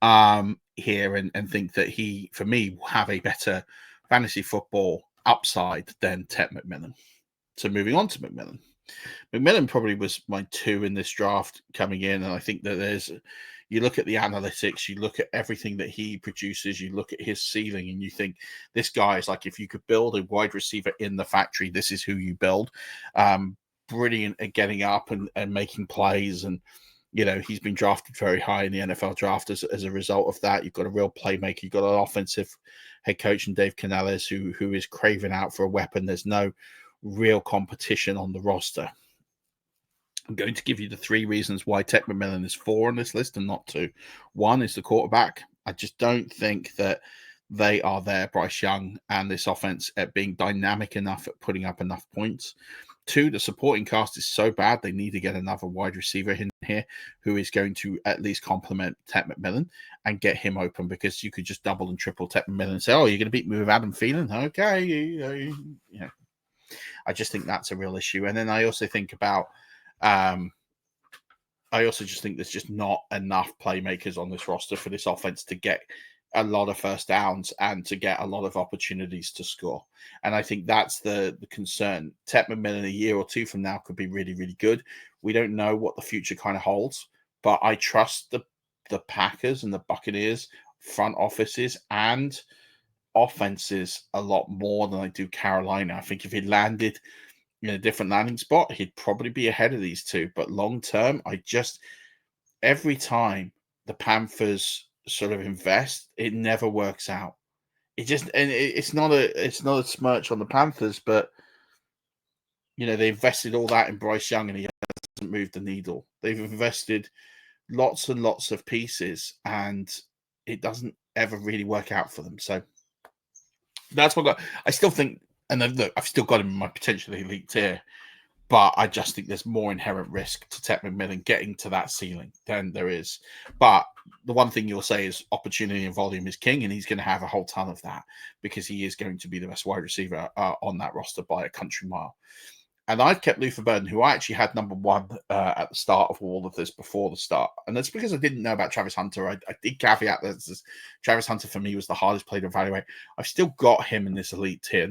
here and think that he, for me, will have a better fantasy football upside than Ted McMillan. So moving on to McMillan. McMillan probably was my 2 in this draft coming in, and I think that you look at the analytics, you look at everything that he produces, you look at his ceiling, and you think this guy is like, if you could build a wide receiver in the factory, this is who you build. Brilliant at getting up and making plays, and he's been drafted very high in the NFL draft as a result of that. You've got a real playmaker, you've got an offensive head coach in Dave Canales who is craving out for a weapon. There's no real competition on the roster. I'm going to give you the 3 reasons why Ted McMillan is 4 on this list and not 2. 1 is the quarterback. I just don't think that they are there, Bryce Young and this offense, at being dynamic enough at putting up enough points. 2, the supporting cast is so bad, they need to get another wide receiver in here who is going to at least complement Ted McMillan and get him open, because you could just double and triple Ted McMillan and say, oh, you're going to beat me with Adam Thielen? Okay. I just think that's a real issue. And then I also think about I also just think there's just not enough playmakers on this roster for this offense to get a lot of first downs and to get a lot of opportunities to score. And I think that's the concern. Ted McMillan a year or 2 from now could be really, really good. We don't know what the future kind of holds, but I trust the Packers and the Buccaneers front offices and offenses a lot more than I do Carolina. I think if he landed in a different landing spot, he'd probably be ahead of these 2. But long term, every time the Panthers sort of invest, it never works out. It's not a smirch on the Panthers, but they invested all that in Bryce Young and he hasn't moved the needle. They've invested lots and lots of pieces and it doesn't ever really work out for them. So that's what I still think. And then look, I've still got him in my potentially elite tier, but I just think there's more inherent risk to Ted McMillan getting to that ceiling than there is. But the one thing you'll say is opportunity and volume is king, and he's going to have a whole ton of that because he is going to be the best wide receiver on that roster by a country mile. And I've kept Luther Burden, who I actually had number 1 at the start of all of this before the start. And that's because I didn't know about Travis Hunter. I did caveat that Travis Hunter for me was the hardest player to evaluate. I've still got him in this elite tier.